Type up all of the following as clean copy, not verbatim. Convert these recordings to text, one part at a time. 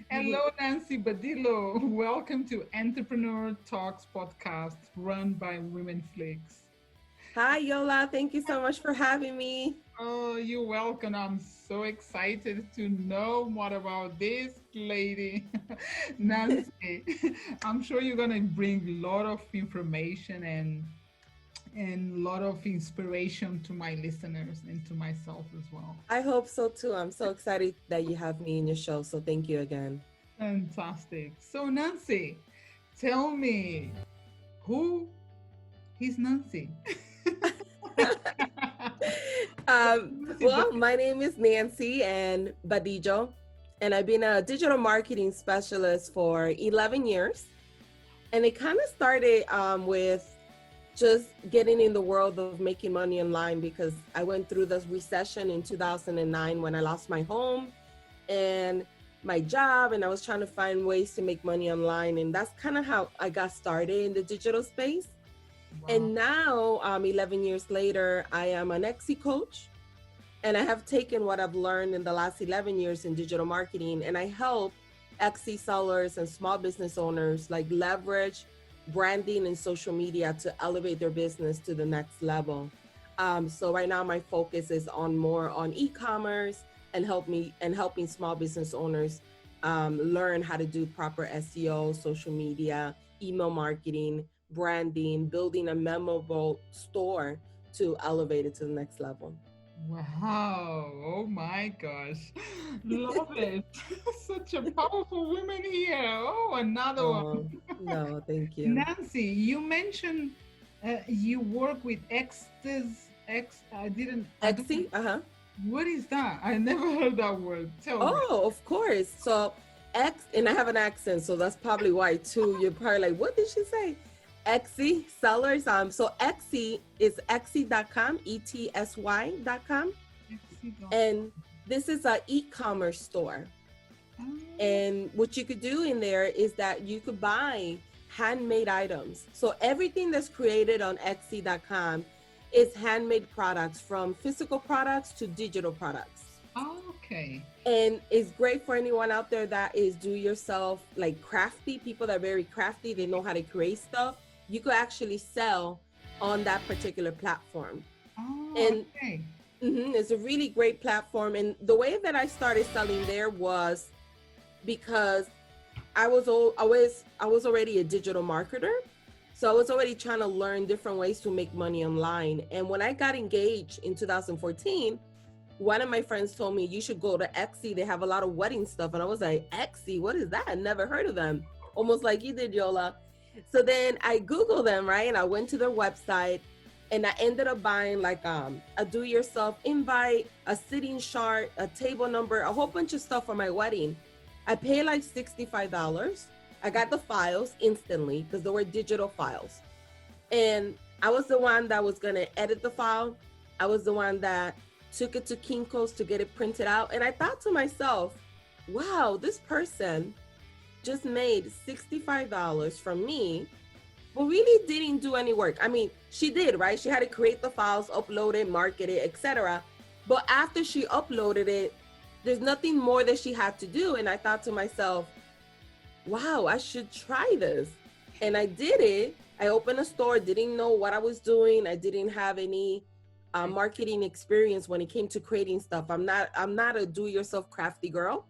Hello, Nancy Badillo. Welcome to Entrepreneur Talks podcast run by Women Flakes. Hi, Yola. Thank you so much for having me. Oh, you're welcome. I'm so excited to know more about this lady, Nancy. I'm sure you're gonna bring a lot of information and a lot of inspiration to my listeners and to myself as well. I hope so too. I'm so excited that you have me in your show. So thank you again. Fantastic. So, Nancy, tell me who is Nancy? Nancy Well, my name is Nancy and Badillo, and I've been a digital marketing specialist for 11 years. And it kind of started with just getting in the world of making money online because I went through this recession in 2009 when I lost my home and my job, and I was trying to find ways to make money online. And that's kind of how I got started in the digital space. Wow. And now, 11 years later, I am an Exi coach, and I have taken what I've learned in the last 11 years in digital marketing, and I help Exi sellers and small business owners like leverage branding and social media to elevate their business to the next level. So right now, my focus is on more on e-commerce and helping small business owners learn how to do proper SEO, social media, email marketing, branding, building a memorable store to elevate it to the next level. Wow. Oh my gosh. Love it. Such a powerful woman here. Oh, another one. Oh, no, thank you. Nancy, you mentioned you work with exes. I don't, Exi, uh-huh. what is that? I never heard that word. Tell me. Oh, of course. So X, and I have an accent, so that's probably why too. You're probably like, what did she say? Exy sellers. So Exy is Exy.com, ETSY.com. Exi.com. And this is a e-commerce store. And what you could do in there is that you could buy handmade items. So everything that's created on Etsy.com is handmade products, from physical products to digital products. Okay. And it's great for anyone out there that is do yourself, like crafty people that are very crafty. They know how to create stuff. You could actually sell on that particular platform. Oh, And okay. it's a really great platform. And the way that I started selling there was because I was already a digital marketer. So I was already trying to learn different ways to make money online. And when I got engaged in 2014, one of my friends told me you should go to Etsy. They have a lot of wedding stuff. And I was like, Etsy, what is that? I never heard of them. Almost like you did, Yola. So then I Googled them, right? And I went to their website, and I ended up buying like a do-yourself invite, a sitting chart, a table number, a whole bunch of stuff for my wedding. I paid like $65. I got the files instantly because they were digital files. And I was the one that was gonna edit the file. I was the one that took it to Kinko's to get it printed out. And I thought to myself, wow, this person just made $65 from me, but really didn't do any work. I mean, she did, right? She had to create the files, upload it, market it, etc. But after she uploaded it, there's nothing more that she had to do. And I thought to myself, wow, I should try this. And I did it. I opened a store, didn't know what I was doing. I didn't have any marketing experience when it came to creating stuff. I'm not a do-it-yourself crafty girl.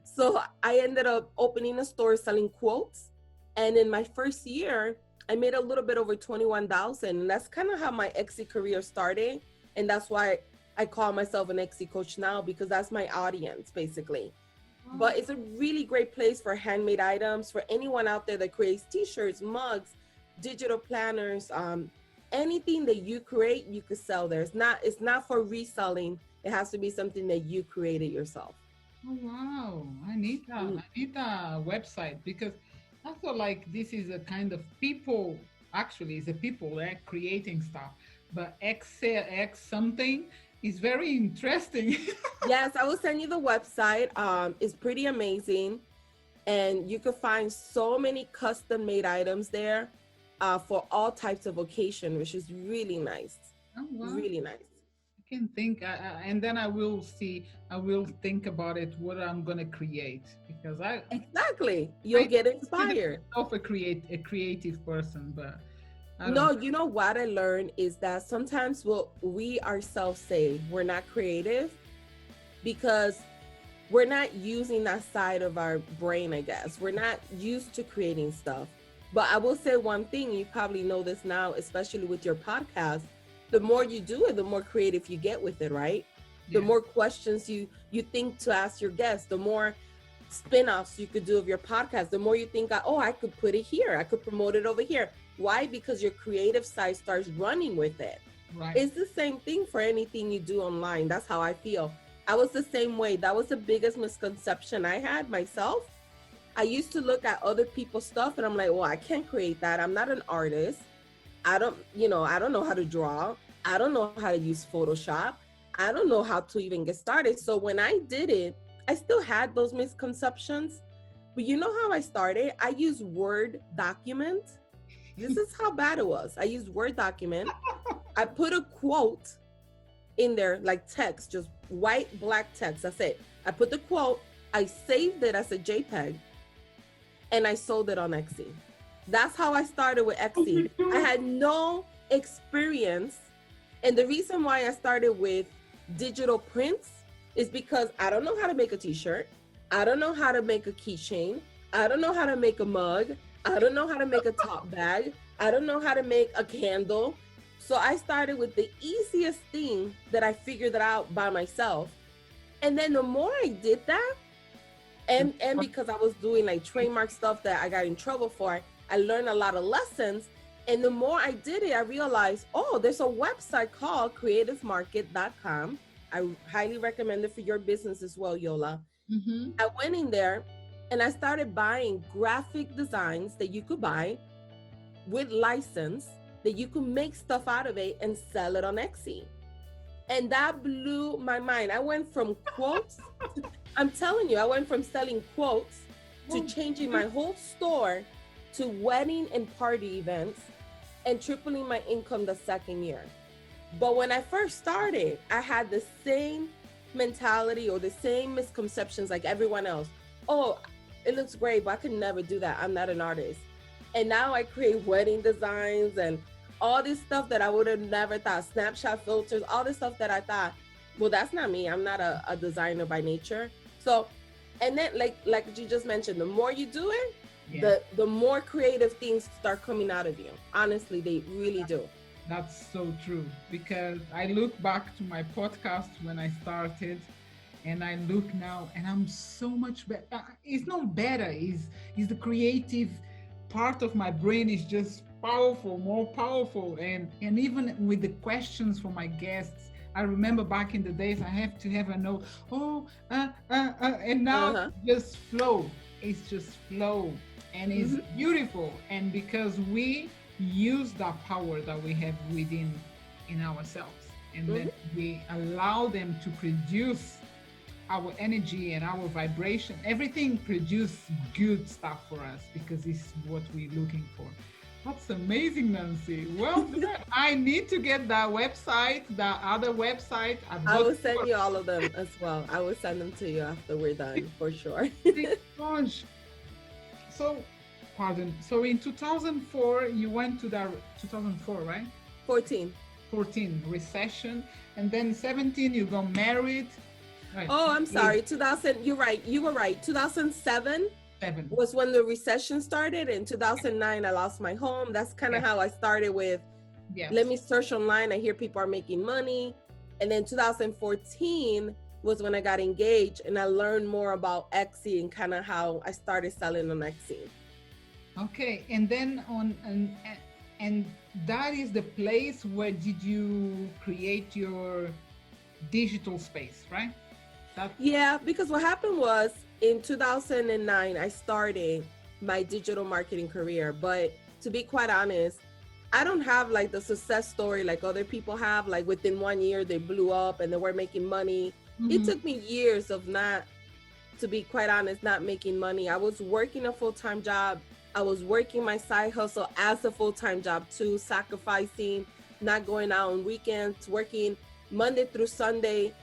So I ended up opening a store selling quotes. And in my first year, I made a little bit over 21,000. And that's kind of how my Etsy career started. And that's why I call myself an Etsy coach now, because that's my audience basically. But it's a really great place for handmade items for anyone out there that creates t-shirts, mugs, digital planners, anything that you create, you could sell there. It's not for reselling. It has to be something that you created yourself. Oh wow, I need that. Mhm. I need a website because I feel like this is a kind of people. Actually, it's a people that are creating stuff, but X something is very interesting. Yes, I will send you the website. It's pretty amazing. And you can find so many custom made items there for all types of occasion, which is really nice. Oh wow, Really nice. can think, and then I will see. I will think about it. What I'm gonna create because Exactly. You'll I get consider inspired. myself a creative person, but I don't No, know. you know what I learned is that sometimes what we ourselves say we're not creative because we're not using that side of our brain, I guess. We're not used to creating stuff. But I will say one thing, you probably know this now, especially with your podcast. The more you do it, the more creative you get with it, right? The Yeah, more questions you think to ask your guests, the more spin-offs you could do of your podcast, the more you think, oh, I could put it here, I could promote it over here. Why? Because your creative side starts running with it. right. It's the same thing for anything you do online. That's how I feel. I was the same way. That was the biggest misconception I had myself. I used to look at other people's stuff and I'm like, well, I can't create that. I'm not an artist. I don't know how to draw. I don't know how to use Photoshop. I don't know how to even get started. So when I did it, I still had those misconceptions. But you know how I started? I used Word document. This is how bad it was. I used Word document. I put a quote in there, like text, just white, black text. That's it. I put the quote, I saved it as a JPEG, and I sold it on Etsy. That's how I started with Etsy. I had no experience. And the reason why I started with digital prints is because I don't know how to make a t-shirt. I don't know how to make a keychain. I don't know how to make a mug. I don't know how to make a top bag. I don't know how to make a candle. So I started with the easiest thing that I figured out by myself. And then the more I did that, and because I was doing like trademark stuff that I got in trouble for, I learned a lot of lessons. And the more I did it, I realized, oh, there's a website called creativemarket.com. I highly recommend it for your business as well, Yola. Mm-hmm. I went in there and I started buying graphic designs that you could buy with license, that you could make stuff out of it and sell it on Etsy. And that blew my mind. I went from quotes, I'm telling you, I went from selling quotes to changing my whole store to wedding and party events and tripling my income the second year. But when I first started, I had the same mentality or the same misconceptions like everyone else. Oh, it looks great, but I could never do that. I'm not an artist. And now I create wedding designs and all this stuff that I would have never thought, Snapchat filters, all this stuff that I thought, well, that's not me. I'm not a designer by nature. So, and then like you just mentioned, the more you do it, the more creative things start coming out of you. Honestly, they really do. That's so true because I look back to my podcast when I started and I look now and I'm so much better. It's not better, is the creative part of my brain is just powerful, more powerful. And even with the questions for my guests, I remember back in the days I have to have a note, and now just flow. It's just flow and it's beautiful. And because we use that power that we have within in ourselves and then we allow them to produce our energy and our vibration, everything produce good stuff for us because it's what we're looking for. That's amazing, Nancy. Well, I need to get that website, that other website. I will send you all of them as well. I will send them to you after we're done, for sure. Gosh. So, pardon. So in 2004, you went to the 2004, right? 14 recession, and then 17 you got married. Right. Oh, I'm sorry. 2000. You're right. You were right. 2007 was when the recession started. In 2009, I lost my home. That's kind of how I started with, let me search online. I hear people are making money. And then 2014 was when I got engaged and I learned more about Etsy and kind of how I started selling on Etsy. Okay. And then and that is the place where did you create your digital space, right? Yeah, because what happened was in 2009, I started my digital marketing career. But to be quite honest, I don't have like the success story like other people have. Like within 1 year, they blew up and they were making money. It took me years of to be quite honest, not making money. I was working a full-time job. I was working my side hustle as a full-time job too, sacrificing, not going out on weekends, working Monday through Sunday,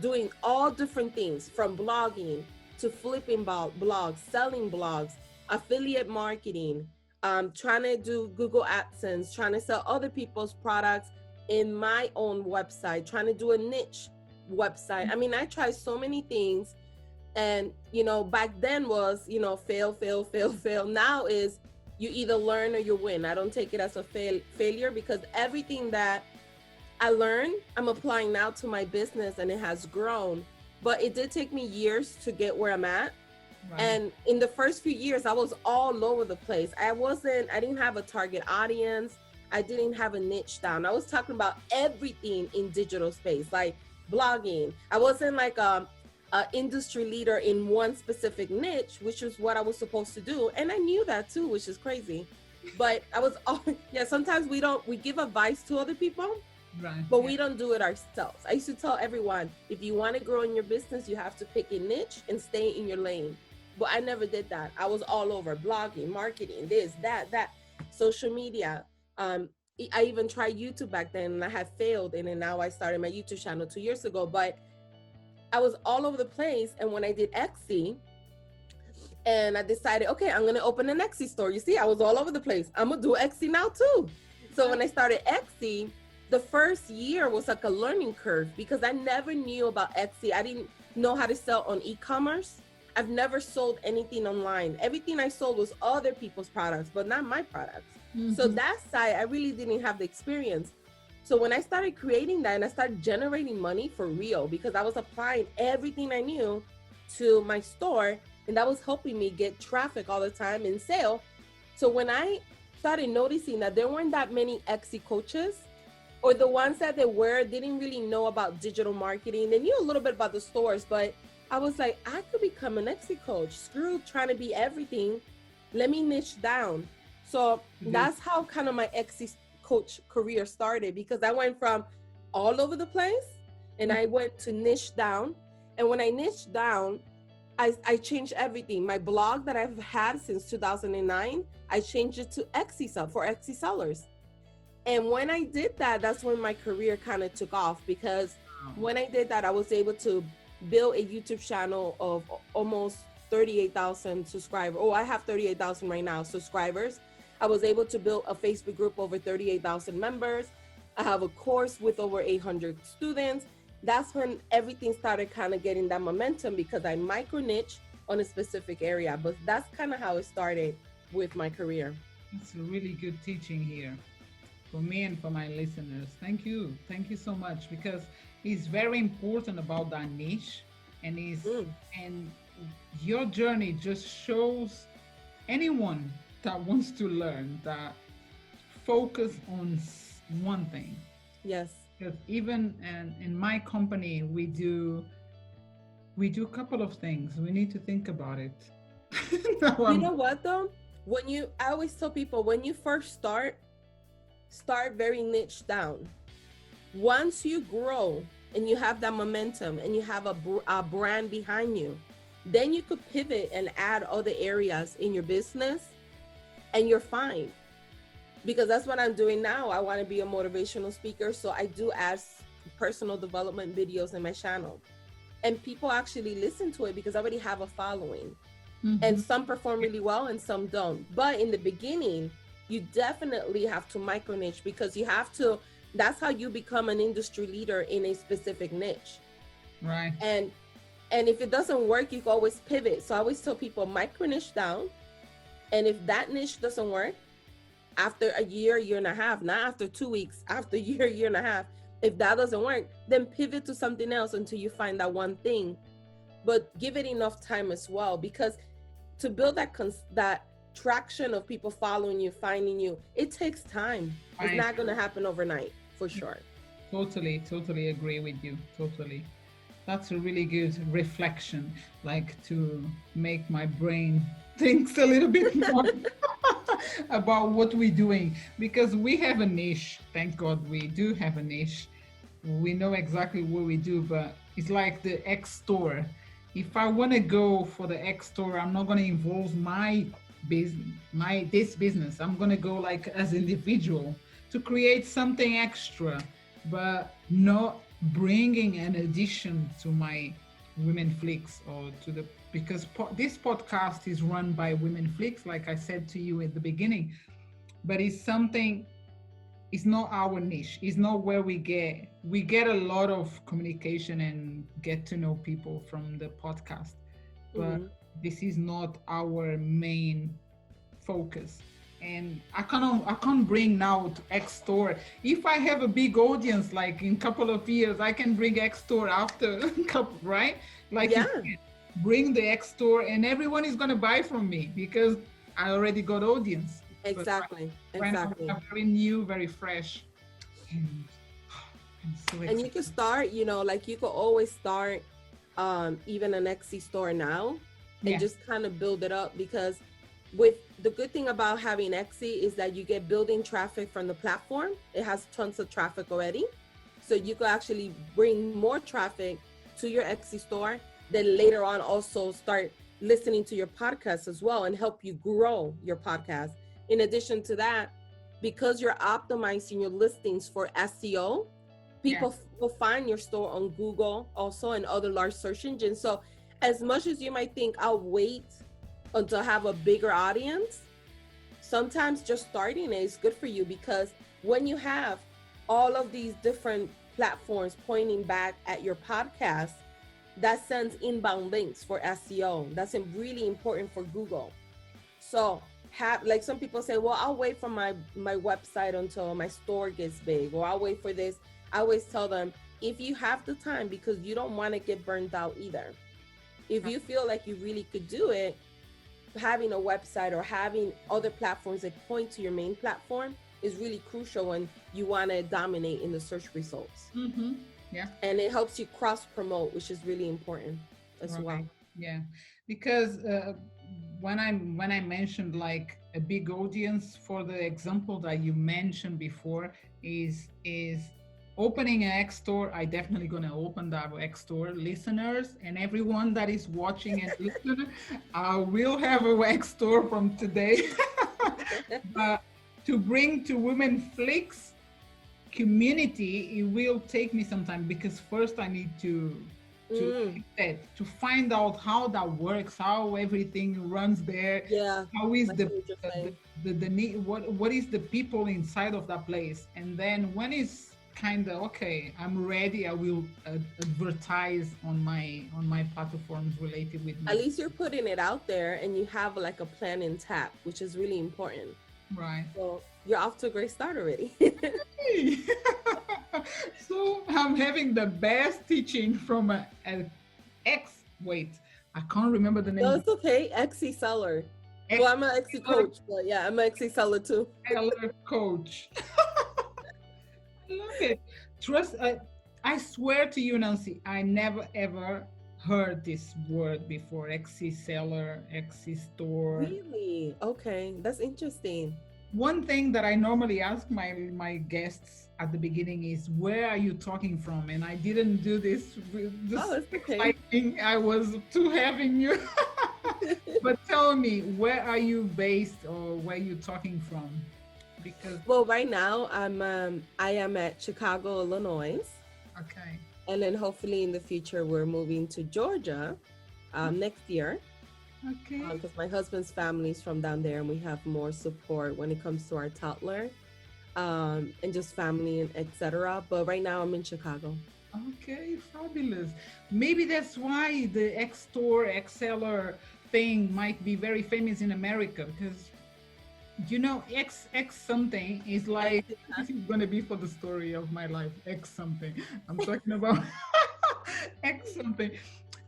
doing all different things from blogging to flipping blogs, selling blogs, affiliate marketing, trying to do Google AdSense, trying to sell other people's products in my own website, trying to do a niche website. I mean, I tried so many things. And, you know, back then was, you know, fail, fail, fail, fail. Now is you either learn or you win. I don't take it as a failure, because everything that I learned, I'm applying now to my business, and it has grown. But it did take me years to get where I'm at. Right. And in the first few years, I was all over the place. I didn't have a target audience. I didn't have a niche down. I was talking about everything in digital space, like blogging. I wasn't like an industry leader in one specific niche, which was what I was supposed to do. And I knew that too, which is crazy. But I was, sometimes we give advice to other people, right, but we don't do it ourselves. I used to tell everyone, if you want to grow in your business, you have to pick a niche and stay in your lane. But I never did that. I was all over blogging, marketing, this, that, social media. I even tried YouTube back then, and I had failed. And then now I started my YouTube channel 2 years ago, but I was all over the place. And when I did Etsy, and I decided, okay, I'm going to open an Etsy store. You see, I was all over the place. I'm going to do Etsy now too. So when I started Etsy, the first year was like a learning curve, because I never knew about Etsy. I didn't know how to sell on e-commerce. I've never sold anything online. Everything I sold was other people's products, but not my products. Mm-hmm. So that side, I really didn't have the experience. So when I started creating that, and I started generating money for real, because I was applying everything I knew to my store, and that was helping me get traffic all the time and sale. So when I started noticing that there weren't that many Etsy coaches, or the ones that they were didn't really know about digital marketing. They knew a little bit about the stores, but I was like, I could become an Etsy coach. Screw trying to be everything. Let me niche down. So that's how kind of my Etsy coach career started, because I went from all over the place, and I went to niche down. And when I niched down, I changed everything. My blog that I've had since 2009, I changed it to Etsy for Etsy sellers. And when I did that, that's when my career kind of took off, because when I did that, I was able to build a YouTube channel of almost 38,000 subscribers. Oh, I have 38,000 right now subscribers. I was able to build a Facebook group over 38,000 members. I have a course with over 800 students. That's when everything started kind of getting that momentum, because I micro niche on a specific area. But that's kind of how it started with my career. It's a really good teaching here for me and for my listeners. Thank you. Thank you so much, because it's very important about that niche, and and your journey just shows anyone that wants to learn that focus on one thing. Yes. Because even in my company, we do a couple of things. We need to think about it. You know what though? I always tell people, when you first start very niche down. Once you grow and you have that momentum and you have a brand behind you, then you could pivot and add other areas in your business, and you're fine. Because that's what I'm doing now. I want to be a motivational speaker. So I do add personal development videos in my channel. And people actually listen to it because I already have a following. Mm-hmm. And some perform really well and some don't. But in the beginning, you definitely have to micro niche, because that's how you become an industry leader in a specific niche. Right. And if it doesn't work, you can always pivot. So I always tell people, micro niche down. And if that niche doesn't work, after a year and a half, not after 2 weeks, after a year and a half, if that doesn't work, then pivot to something else until you find that one thing. But give it enough time as well, because to build that traction of people following you, finding you, it takes time. It's not going to happen overnight, for sure. Totally agree with you. Totally. That's a really good reflection, like to make my brain think a little bit more about what we're doing, because we have a niche. Thank God we do have a niche. We know exactly what we do, but it's like the X store. If I want to go for the X store, I'm not going to involve my business. I'm going to go like as individual to create something extra, but bringing an addition to my Women Flicks, or to the, because this podcast is run by Women Flicks, like I said to you at the beginning, but it's something, it's not our niche, it's not where we get a lot of communication and get to know people from the podcast, but Mhm. this is not our main focus. And I can't bring now to X store. If I have a big audience, like in couple of years, I can bring X store after couple, right? Like you Yeah, can bring the X store and everyone is gonna buy from me because I already got audience. But exactly, right now we exactly. are very new, very fresh, and I'm so And you could excited. start, like you could always start even an Etsy store now and Yeah, just kind of build it up, because with the good thing about having Etsy is that you get building traffic from the platform. It has tons of traffic already. So you could actually bring more traffic to your Etsy store, then later on also start listening to your podcast as well and help you grow your podcast. In addition to that, because you're optimizing your listings for SEO, yeah, people will find your store on Google also and other large search engines. So as much as you might think, I'll wait until I have a bigger audience, sometimes just starting it is good for you, because when you have all of these different platforms pointing back at your podcast, that sends inbound links for SEO. That's really important for Google. So have, like, some people say, well, I'll wait for my website until my store gets big, or I'll wait for this. I always tell them, if you have the time, because you don't want to get burned out either. If you feel like you really could do it, having a website or having other platforms that point to your main platform is really crucial when you want to dominate in the search results. mm-hmm. Yeah. And it helps you cross promote, which is really important as well. Right. Yeah. Because when I mentioned like a big audience, for the example that you mentioned before, is opening an X store. I definitely gonna open that X store. Listeners and everyone that is watching and listening, I will have a X store from today. But to bring to Women Flicks community, it will take me some time, because first I need to like Mm, you said, to find out how that works, how everything runs there, yeah, how is I the see what you're saying. the need, what is the people inside of that place, and then when it's kind of okay, I'm ready, I will advertise on my platforms related with At my, least you're putting it out there and you have like a plan intact, which is really important. right. So you're off to a great start already. Hey. So I'm having the best teaching from a ex, wait, I can't remember the No, name. it's okay. Etsy seller. Well, Ex I'm an Etsy coach, but yeah, I'm an Etsy seller too. seller coach. I love it. Trust. I swear to you, Nancy, I never ever heard this word before. Etsy seller, Etsy store. Really? Okay, that's interesting. One thing that I normally ask my guests at the beginning is, "Where are you talking from?" And I didn't do this. Oh, Just it's okay. exciting. I was too having you. But tell me, where are you based, or where you talking from? Because Well, right now I am at Chicago, Illinois, okay, and then hopefully in the future we're moving to Georgia next year, okay. because my husband's family is from down there, and we have more support when it comes to our toddler, and just family and etc. But right now I'm in Chicago. Okay, fabulous. Maybe that's why the X store, X seller thing might be very famous in America, because X something is like, this is gonna be for the story of my life. X something. I'm talking about X something.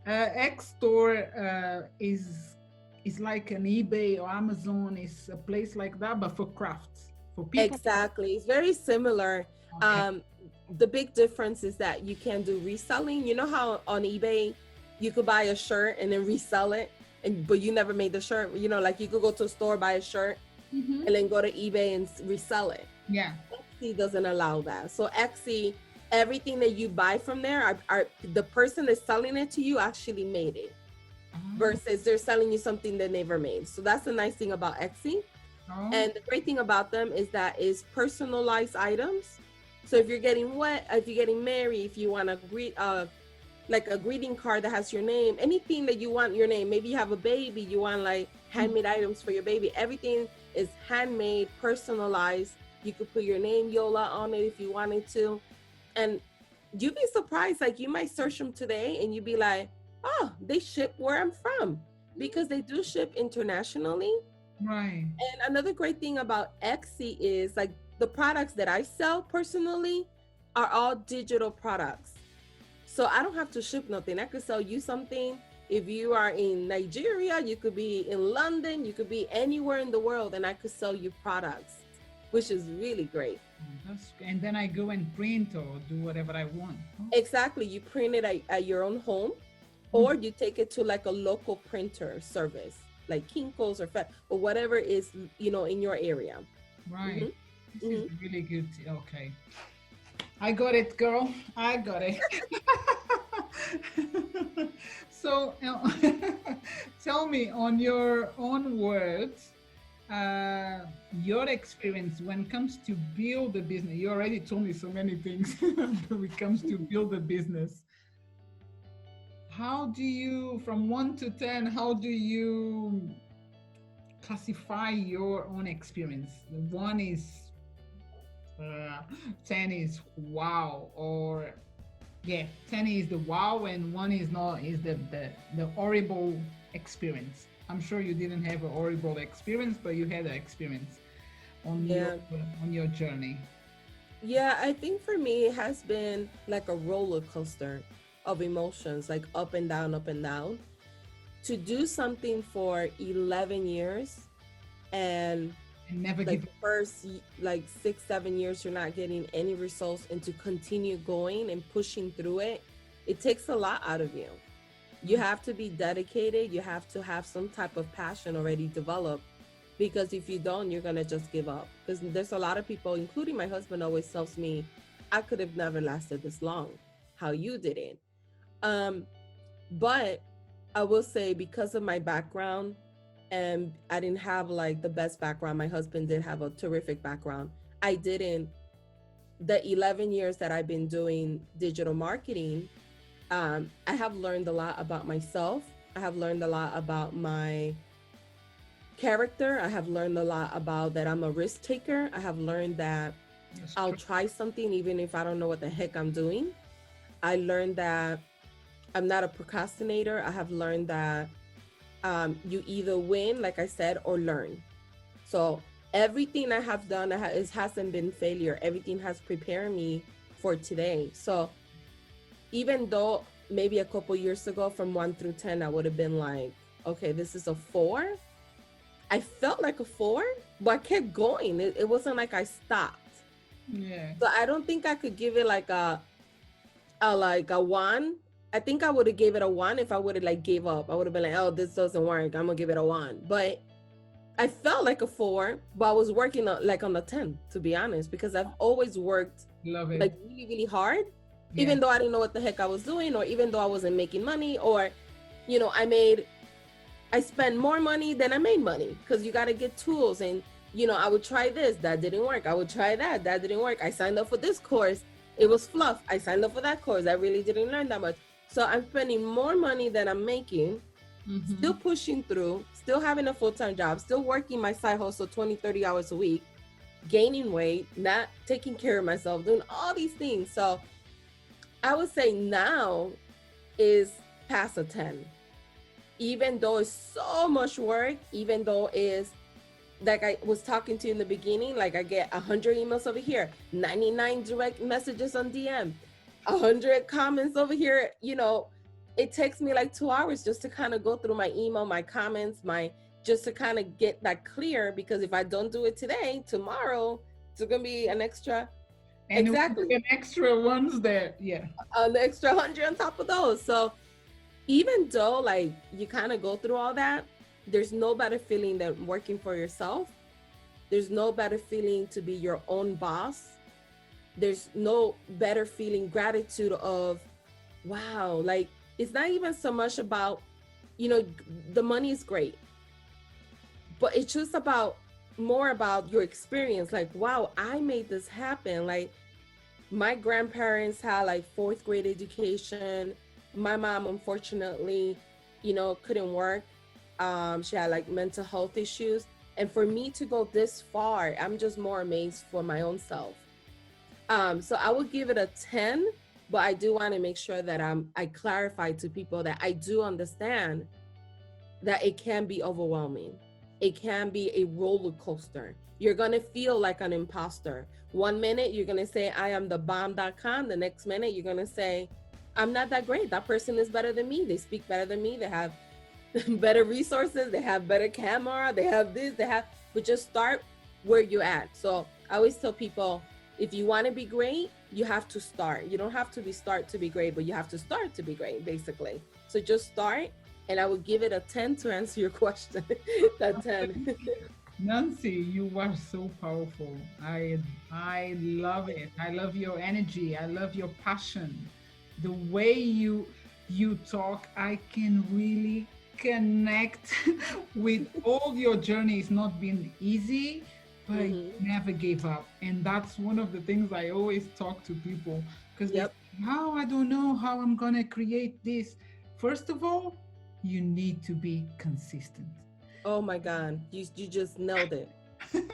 X store is like an eBay or Amazon. Is a place like that, but for crafts, for people. Exactly. It's very similar. Okay. The big difference is that you can do reselling. You know how on eBay you could buy a shirt and then resell it, and but you never made the shirt. Like you could go to a store, buy a shirt, Hmm. and then go to eBay and resell it. Yeah. Etsy doesn't allow that. So Etsy, everything that you buy from there are the person that's selling it to you actually made it, Oh, versus they're selling you something they never made. So that's the nice thing about Etsy. oh, And the great thing about them is that is personalized items. So if you're getting wet, if you're getting married, if you want to greet, like a greeting card that has your name, anything that you want your name, maybe you have a baby, you want like handmade items for your baby, everything is handmade, personalized. You could put your name, Yola, on it if you wanted to. And you'd be surprised, like you might search them today and you'd be like, oh, they ship where I'm from, because they do ship internationally. Right. And another great thing about Etsy is like the products that I sell personally are all digital products. So I don't have to ship nothing. I could sell you something. If you are in Nigeria, you could be in London, you could be anywhere in the world, and I could sell you products, which is really great. And then I go and print or do whatever I want. Oh. Exactly. You print it at your own home, or you take it to like a local printer service, like Kinko's or Fed, or whatever is, you know, in your area. Right. This is really good. Okay. I got it, girl. I got it. So tell me, on your own words, your experience when it comes to build a business. You already told me so many things when it comes to build a business. How do you, from 1 to 10, how do you classify your own experience? 1 is 10 is wow, or yeah, 10 is the wow, and 1 is not, is the horrible experience. I'm sure you didn't have a horrible experience, but you had an experience on your journey. Yeah, I think for me it has been like a roller coaster of emotions, like up and down, up and down. To do something for 11 years and never like give first like 6-7 years you're not getting any results, and to continue going and pushing through it, it takes a lot out of you. You have to be dedicated, you have to have some type of passion already developed, because if you don't, you're gonna just give up. Because there's a lot of people, including my husband, always tells me, I could have never lasted this long, how you did it. But I will say, because of my background, and I didn't have like the best background. My husband did have a terrific background. I didn't. The 11 years that I've been doing digital marketing, I have learned a lot about myself. I have learned a lot about my character. I have learned a lot about that I'm a risk taker. I have learned that I'll try something even if I don't know what the heck I'm doing. I learned that I'm not a procrastinator. I have learned that you either win, like I said, or learn. So everything I have done, it hasn't been failure. Everything has prepared me for today. So even though maybe a couple years ago, from 1 through 10, I would have been like, okay, this is a 4. I felt like a 4, but I kept going. It wasn't like I stopped. Yeah. So I don't think I could give it like a 1. I think I would have gave it a 1 if I would have like gave up. I would have been like, oh, this doesn't work, I'm gonna give it a 1. But I felt like a 4, but I was working like on a 10, to be honest, because I've always worked like really, really hard, even though I didn't know what the heck I was doing, or even though I wasn't making money, or, you know, I spent more money than I made money, because you got to get tools. And, you know, I would try this, that didn't work. I would try that didn't work. I signed up for this course, it was fluff. I signed up for that course, I really didn't learn that much. So I'm spending more money than I'm making, still pushing through, still having a full-time job, still working my side hustle 20-30 hours a week, gaining weight, not taking care of myself, doing all these things. So I would say now is past a 10. Even though it's so much work, even though it's like I was talking to you in the beginning, like I get 100 emails over here, 99 direct messages on DM, 100 comments over here. You know, it takes me like 2 hours just to kind of go through my email, my comments, just to kind of get that clear, because if I don't do it today, tomorrow it's gonna be an extra. And an extra ones there, an extra 100 on top of those. So even though like you kind of go through all that, there's no better feeling than working for yourself. There's no better feeling to be your own boss. There's no better feeling, gratitude of, wow, like it's not even so much about, you know, the money is great, but it's just about more about your experience. Like, wow, I made this happen. Like My grandparents had like fourth grade education. My mom, unfortunately, couldn't work. She had like mental health issues. And for me to go this far, I'm just more amazed for my own self. So I would give it a 10, but I do want to make sure that I clarify to people that I do understand that it can be overwhelming. It can be a roller coaster. You're going to feel like an imposter. One minute you're going to say, I am the bomb.com. The next minute you're going to say, I'm not that great. That person is better than me. They speak better than me. They have better resources. They have better camera. They have this, but just start where you're at. So I always tell people, if you want to be great, you have to start. You don't have to start to be great, but you have to start to be great, basically. So just start. And I would give it a 10 to answer your question. That 10. Nancy, you are so powerful. I love it. I love your energy. I love your passion. The way you talk, I can really connect with all your journey. It's not been easy, but you never gave up. And that's one of the things I always talk to people, because Yep. how I don't know how I'm gonna create this. First of all, you need to be consistent. Oh my God. You just nailed it.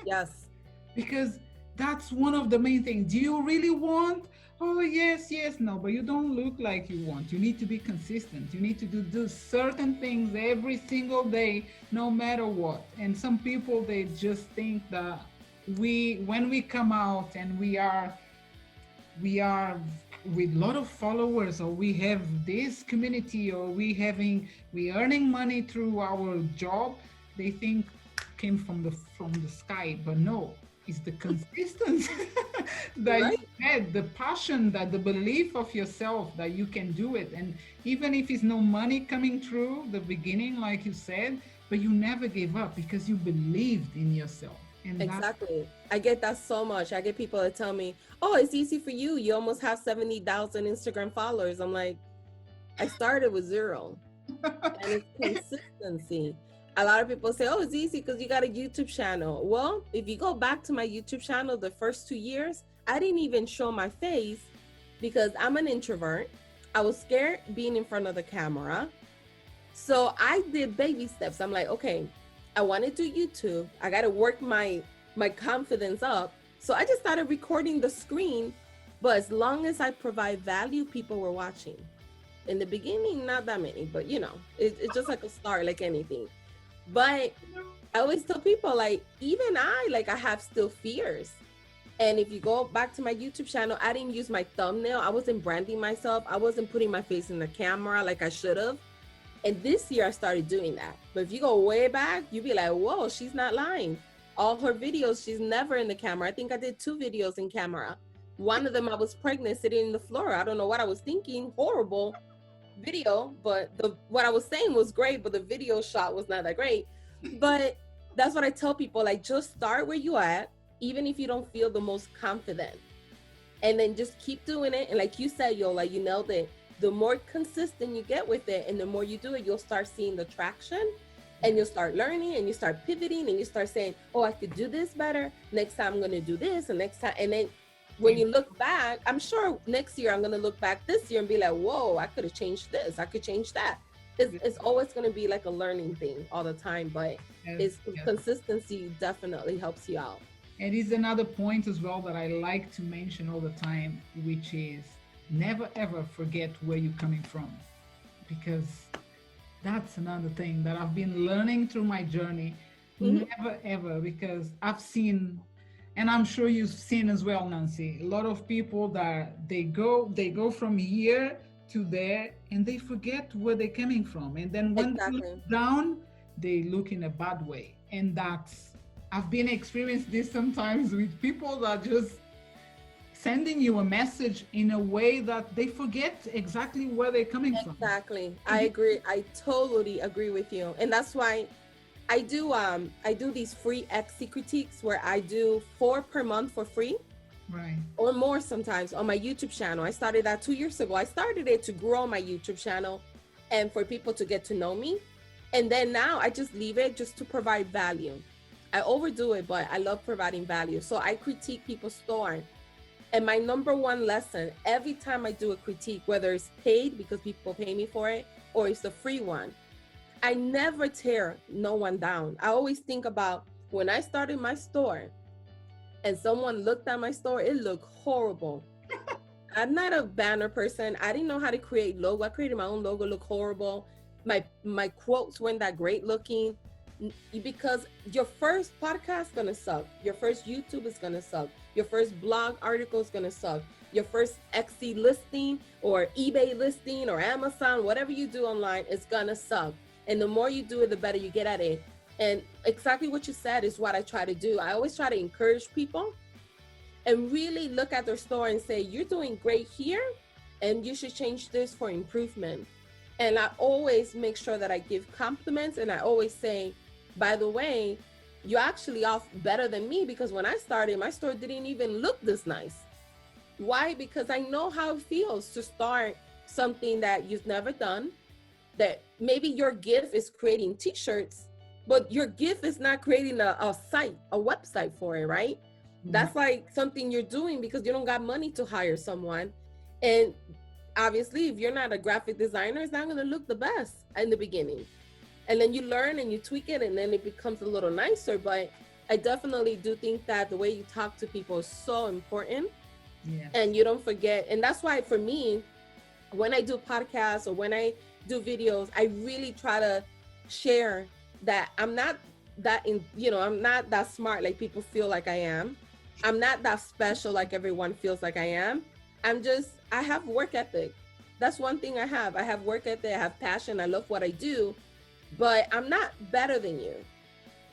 Yes. Because that's one of the main things. Do you really want? Oh, yes, yes, no, but you don't look like you want. You need to be consistent. You need to do certain things every single day, no matter what. And some people, they just think that when we come out and we are with a lot of followers, or we have this community, or we earning money through our job, they think came from the sky. But no, it's the consistency that you Right. had, the passion, that the belief of yourself that you can do it. And even if it's no money coming through the beginning, like you said, but you never gave up because you believed in yourself. And that's Exactly. I get that so much. I get people that tell me, oh, it's easy for you. You almost have 70,000 Instagram followers. I'm like, I started with zero. And it's consistency. A lot of people say, oh, it's easy because you got a YouTube channel. Well, if you go back to my YouTube channel, the first 2 years, I didn't even show my face because I'm an introvert. I was scared being in front of the camera. So I did baby steps. I'm like, okay, I want to do YouTube. I got to work my confidence up. So I just started recording the screen. But as long as I provide value, people were watching. In the beginning, not that many, but it's just like a start, like anything. But I always tell people, like, even I have still fears. And if you go back to my YouTube channel, I didn't use my thumbnail. I wasn't branding myself. I wasn't putting my face in the camera like I should have. And this year I started doing that. But if you go way back, you'd be like, whoa, she's not lying. All her videos, she's never in the camera. I think I did 2 videos in camera. One of them, I was pregnant sitting in the floor. I don't know what I was thinking. Horrible video, but what I was saying was great, but the video shot was not that great. But that's what I tell people, like, just start where you at, even if you don't feel the most confident, and then just keep doing it. And like you said, you nailed it. The more consistent you get with it and the more you do it, you'll start seeing the traction, and you'll start learning, and you start pivoting, and you start saying, oh, I could do this better next time. I'm going to do this, and next time. And then when you look back, I'm sure next year I'm going to look back this year and be like, whoa, I could have changed this. I could change that. It's always going to be like a learning thing all the time, but consistency definitely helps you out. And it's another point as well that I like to mention all the time, which is never ever forget where you're coming from. Because that's another thing that I've been learning through my journey. Never ever, because I've seen, and I'm sure you've seen as well, Nancy, a lot of people that they go from here to there and they forget where they're coming from. And then when they look down, they look in a bad way. And I've been experienced this sometimes with people that just sending you a message in a way that they forget exactly where they're coming from. Exactly. I agree. I totally agree with you. And that's why I do these free Etsy critiques where I do 4 per month for free. Right. Or more sometimes on my YouTube channel. I started that 2 years ago. I started it to grow my YouTube channel and for people to get to know me. And then now I just leave it just to provide value. I overdo it, but I love providing value. So I critique people's store And my number one lesson, every time I do a critique, whether it's paid because people pay me for it, or it's the free one, I never tear no one down. I always think about when I started my store and someone looked at my store, it looked horrible. I'm not a banner person. I didn't know how to create logo. I created my own logo, look horrible. My quotes weren't that great looking, because your first podcast is gonna suck. Your first YouTube is gonna suck. Your first blog article is gonna suck. Your first Etsy listing or eBay listing or Amazon, whatever you do online, is gonna suck. And the more you do it, the better you get at it. And exactly what you said is what I try to do. I always try to encourage people and really look at their store and say, you're doing great here, and you should change this for improvement. And I always make sure that I give compliments, and I always say, by the way, you're actually off better than me, because when I started, my store didn't even look this nice. Why? Because I know how it feels to start something that you've never done, that maybe your gift is creating t-shirts, but your gift is not creating a site, a website for it, right? That's like something you're doing because you don't got money to hire someone. And obviously, if you're not a graphic designer, it's not going to look the best in the beginning. And then you learn and you tweak it, and then it becomes a little nicer. But I definitely do think that the way you talk to people is so important. Yeah. And you don't forget. And that's why for me, when I do podcasts or when I do videos, I really try to share that I'm not that I'm not that smart like people feel like I am. I'm not that special like everyone feels like I am. I have work ethic. That's one thing I have. I have work ethic, I have passion, I love what I do, but I'm not better than you.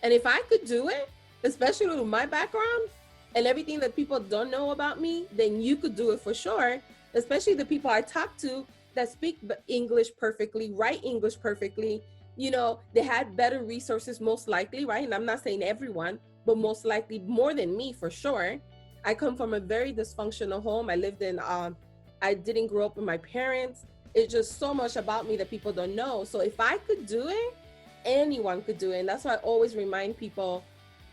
And if I could do it, especially with my background and everything that people don't know about me, then you could do it for sure. Especially the people I talk to that speak English perfectly, write English perfectly. They had better resources, most likely, right? And I'm not saying everyone, but most likely more than me for sure. I come from a very dysfunctional home. I didn't grow up with my parents. It's just so much about me that people don't know. So if I could do it, anyone could do it. And that's why I always remind people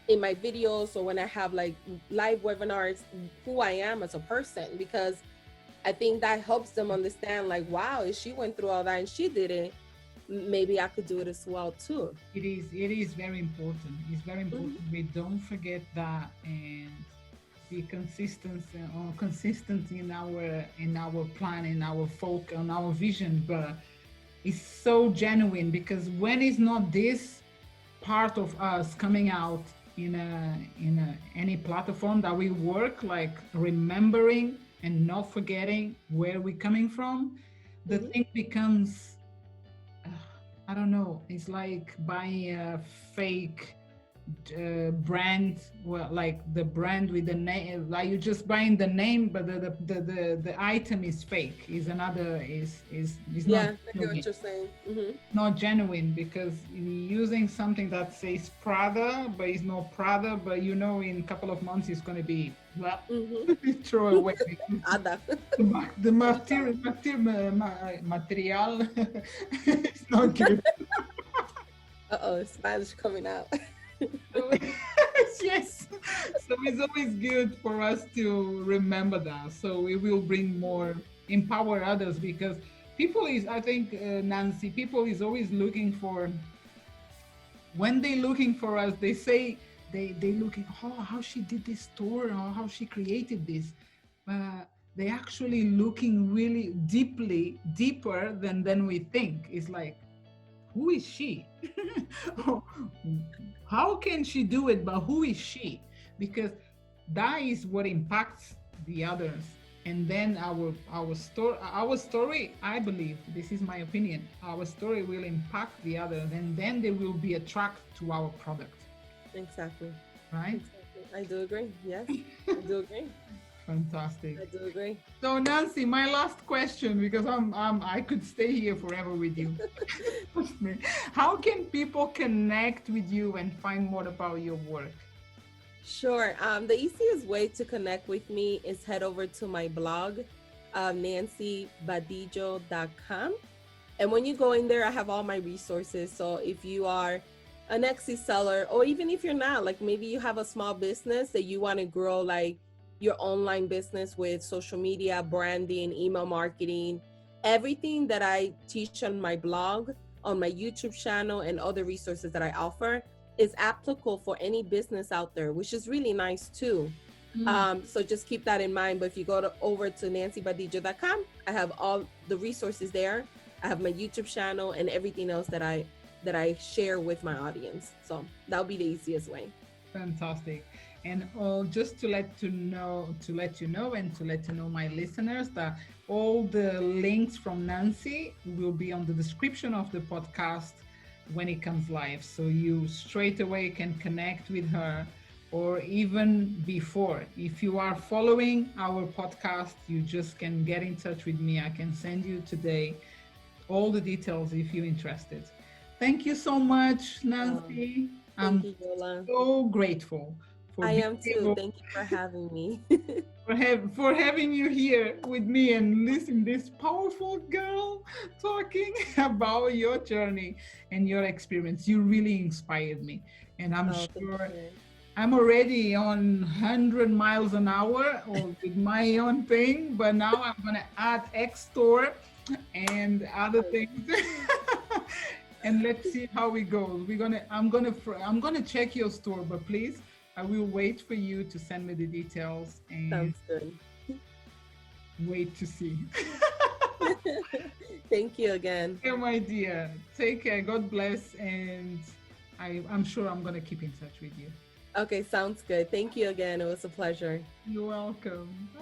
in my videos or when I have like live webinars, who I am as a person, because I think that helps them understand, like, wow, if she went through all that and she did it, maybe I could do it as well too. It is very important. It's very important. We don't forget that, and be consistent in our plan, in our focus, on our vision. But it's so genuine, because when it's not this part of us coming out in any platform that we work, like remembering and not forgetting where we're coming from, the thing becomes, I don't know, it's like buying a fake brand, well, like the brand with the name, like you're just buying the name, but the item is fake, is another, is yeah, not I get what you're saying. Not genuine, because you're using something that says Prada, but it's not Prada, but in a couple of months it's going to be, well, throw away. The material is not good. Spanish coming out. Yes, so it's always good for us to remember that, so we will bring more, empower others, because people is, I think, Nancy, people is always looking for, when they looking for us, they say they looking, how she did this store, or how she created this, they actually looking really deeper than we think. It's like, who is she? How can she do it? But who is she? Because that is what impacts the others. And then our story, I believe, this is my opinion, our story will impact the others, and then they will be attracted to our product. Exactly. Right? Exactly. I do agree. Yes, I do agree. Fantastic. I do agree. So Nancy, my last question, because I could stay here forever with you. How can people connect with you and find more about your work? Sure. The easiest way to connect with me is head over to my blog, nancybadillo.com. And when you go in there, I have all my resources. So if you are an Etsy seller, or even if you're not, like maybe you have a small business that you want to grow, like your online business with social media, branding, email marketing, everything that I teach on my blog, on my YouTube channel, and other resources that I offer is applicable for any business out there, which is really nice too. Mm, So just keep that in mind. But if you go over to nancybadillo.com, I have all the resources there. I have my YouTube channel and everything else that I share with my audience. So that'll be the easiest way. fantastic. And just to let you know, and to let you know, my listeners, that all the links from Nancy will be on the description of the podcast when it comes live. So you straight away can connect with her, or even before. If you are following our podcast, you just can get in touch with me. I can send you today all the details if you're interested. Thank you so much, Um, Nancy. Thank I'm you, Yola. so grateful for I being am too. able Thank you for having me. for having you here with me and listen this powerful girl talking about your journey and your experience. You really inspired me, and I'm Oh, thank sure you. I'm already on 100 miles an hour or with my own thing, but now I'm gonna add X store and other things. And let's see how it goes. I'm gonna check your store, but please, I will wait for you to send me the details and Sounds good. wait to see. Thank you again. Yeah, my dear. Take care. God bless, and I'm sure I'm gonna keep in touch with you. Okay, sounds good. Thank you again. It was a pleasure. You're welcome. Bye.